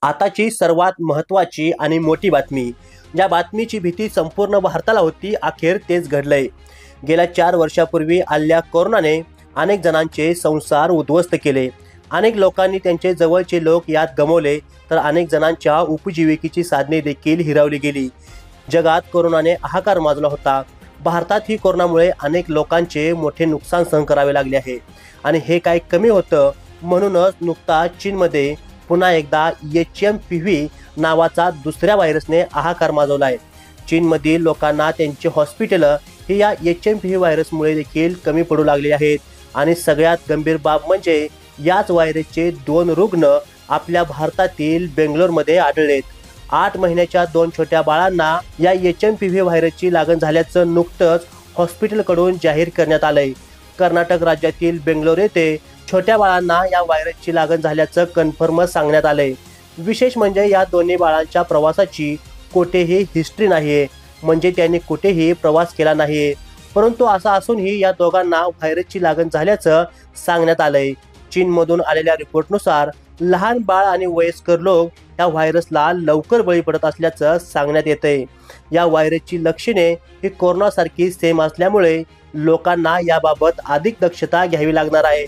आताची सर्वात महत्त्वाची आणि मोठी बातमी, ज्या बातमीची भीती संपूर्ण भारताला होती, अखेर तेच घडलंय। गेल्या 4 वर्षापूर्वी आलेल्या कोरोनाने अनेक जणांचे संसार उद्ध्वस्त केले। अनेक लोकांनी त्यांचे जवळचे लोक यात गमावले, तर अनेक जणांच्या उपजीविकेची साधने देखील हिरावली गेली। जगात कोरोनाने हाहाकार माजला होता। भारतातही कोरोनामुळे अनेक लोकांचे मोठे नुकसान सहन करावे लागले आहे। आणि हे काय कमी होतं, म्हणूनच नुकताच चीनमध्ये पुन्हा एकदा HMPV नावाचा दुसऱ्या व्हायरसने हाहाकार माजवला आहे। चीनमधील लोकांना त्यांची हॉस्पिटलं ही या HMPV व्हायरसमुळे देखील कमी पडू लागली आहेत। आणि सगळ्यात गंभीर बाब म्हणजे याच व्हायरसचे 2 रुग्ण आपल्या भारतातील बेंगलोरमध्ये आढळलेत। 8 महिन्याच्या 2 छोट्या बाळांना या HMPV व्हायरसची लागण झाल्याचं नुकतंच हॉस्पिटलकडून जाहीर करण्यात आलंय। कर्नाटक राज्यातील बेंगलोर येथे छोट्या बाळांना या व्हायरसची लागण झाल्याचं कन्फर्म सांगण्यात आलंय। विशेष म्हणजे या दोन्ही बाळांच्या प्रवासाची कोठेही हिस्ट्री नाहीये, म्हणजे त्यांनी कुठेही प्रवास केला नाहीये। परंतु असं असूनही या दोघांना व्हायरसची लागण झाल्याचं सांगण्यात आलंय। चीनमधून आलेल्या रिपोर्टनुसार लहान बाळ आणि वयस्कर लोक या व्हायरसला लवकर बळी पडत असल्याचं सांगण्यात येतंय। या व्हायरसची लक्षणे ही कोरोनासारखी सेम असल्यामुळे लोकांना याबाबत अधिक दक्षता घ्यावी लागणार आहे।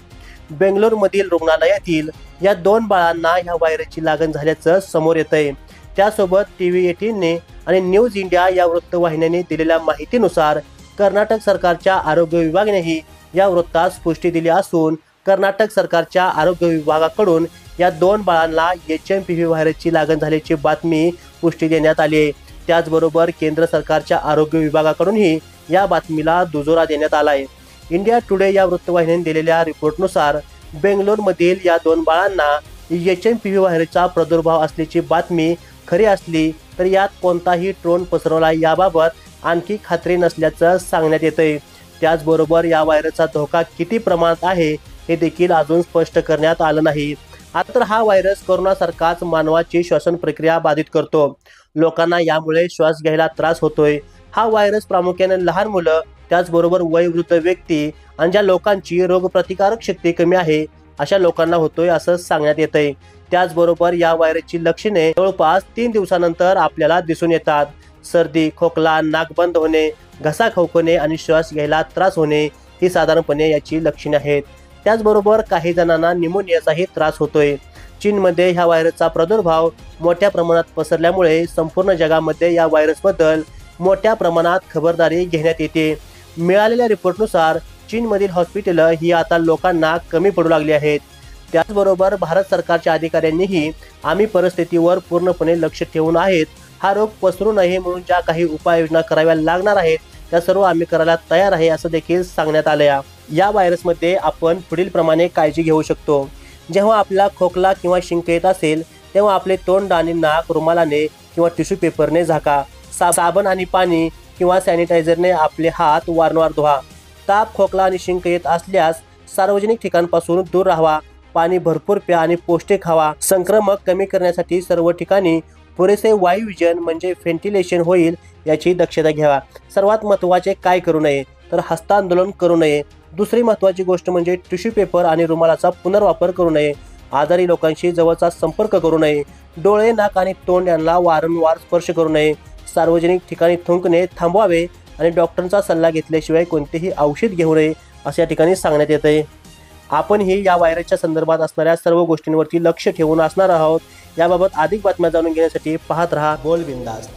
बेंगलोरमधील रुग्णालयातील या 2 बाळांना या व्हायरसची लागण झाल्याचं समोर येतंय। त्यासोबत TV18ने आणि न्यूज इंडिया या वृत्तवाहिन्यांनी दिलेल्या माहितीनुसार कर्नाटक सरकारच्या आरोग्य विभागानेही या वृत्तास पुष्टी दिली असून कर्नाटक सरकारच्या आरोग्य विभागाकडून या 2 बाळांना HMPV व्हायरसची लागण झाल्याची बातमी पुष्टी देण्यात आली आहे। त्याचबरोबर केंद्र सरकारच्या आरोग्य विभागाकडूनही या बातमीला दुजोरा देण्यात आला आहे। इंडिया टुडे या वृत्तवाहिनीने दिलेल्या रिपोर्टनुसार बेंगलोरमधील या 2 बाळांना HMPV व्हायरसचा प्रादुर्भाव असल्याची बातमी खरी असली तर यात कोणताही ड्रोन पसरवला याबाबत आणखी खात्री नसल्याचं सांगण्यात येतंय। त्याचबरोबर या व्हायरसचा धोका किती प्रमाणात आहे हे देखील अजून स्पष्ट करण्यात आलं नाही। आता तर हा व्हायरस कोरोनासारखाच मानवाची श्वसन प्रक्रिया बाधित करतो। लोकांना यामुळे श्वास घ्यायला त्रास होतोय। हा व्हायरस प्रामुख्याने लहान मुलं, त्याचबरोबर वयोवृद्ध व्यक्ती आणि ज्या लोकांची रोगप्रतिकारक शक्ती कमी आहे अशा लोकांना होतोय असं सांगण्यात येतंय। त्याचबरोबर या व्हायरसची लक्षणे जवळपास 3 दिवसानंतर आपल्याला दिसून येतात। सर्दी, खोकला, नाक बंद होणे, घसा खवखवणे आणि श्वास घ्यायला त्रास होणे ही साधारणपणे याची लक्षणे आहेत। त्याचबरोबर काही जणांना न्यूमोनियाचाही त्रास होतोय। चीनमध्ये ह्या व्हायरसचा प्रादुर्भाव मोठ्या प्रमाणात पसरल्यामुळे संपूर्ण जगामध्ये या व्हायरसबद्दल मोठ्या प्रमाणात खबरदारी घेण्यात येते। मिळालेल्या रिपोर्टनुसार चीनमधील हॉस्पिटलं ही आता लोकांना कमी पडू लागली आहेत। त्याचबरोबर भारत सरकारच्या अधिकाऱ्यांनीही आम्ही परिस्थितीवर पूर्णपणे लक्ष ठेवून आहेत। हा रोग पसरू नये म्हणून ज्या काही उपाययोजना कराव्या लागणार आहेत त्या सर्व आम्ही करायला तयार आहे असं देखील सांगण्यात आलं। या व्हायरसमध्ये आपण पुढील प्रमाणे काळजी घेऊ शकतो। जेव्हा आपला खोकला किंवा शिंक येत असेल तेव्हा आपले तोंड आणि नाक रुमालाने किंवा टिश्यू पेपरने झाका। साबण आणि पाणी किंवा सॅनिटायझरने आपले हात वारंवार धुवा। ताप, खोकला आणि शिंक येत असल्यास सार्वजनिक ठिकाणांपासून दूर राहावा। पाणी भरपूर प्या आणि पौष्टिक खावा। संक्रमक कमी करण्यासाठी सर्व ठिकाणी पुरेसे वायुविजन म्हणजे व्हेंटिलेशन होईल याची दक्षता घ्यावा। सर्वात महत्त्वाचे काय करू नये तर हस्तांदोलन करू नये। दुसरी महत्त्वाची गोष्ट म्हणजे टिश्यू पेपर आणि रुमालाचा पुनर्वापर करू नये। आजारी लोकांशी जवळचा संपर्क करू नये। डोळे, नाक आणि तोंड यांना वारंवार स्पर्श करू नये। सार्वजनिक ठिकाणी थुंकणे थांबवावे आणि डॉक्टरांचा सल्ला घेतल्याशिवाय कोणतेही औषध घेऊ नये अशा ठिकाणी सांगण्यात येते। आपणही या व्हायरसच्या संदर्भात असणाऱ्या सर्व गोष्टींवरती लक्ष ठेवून असणार आहोत। याबाबत अधिक बातम्या जाणून घेण्यासाठी पाहत रहा बोल बिंदास।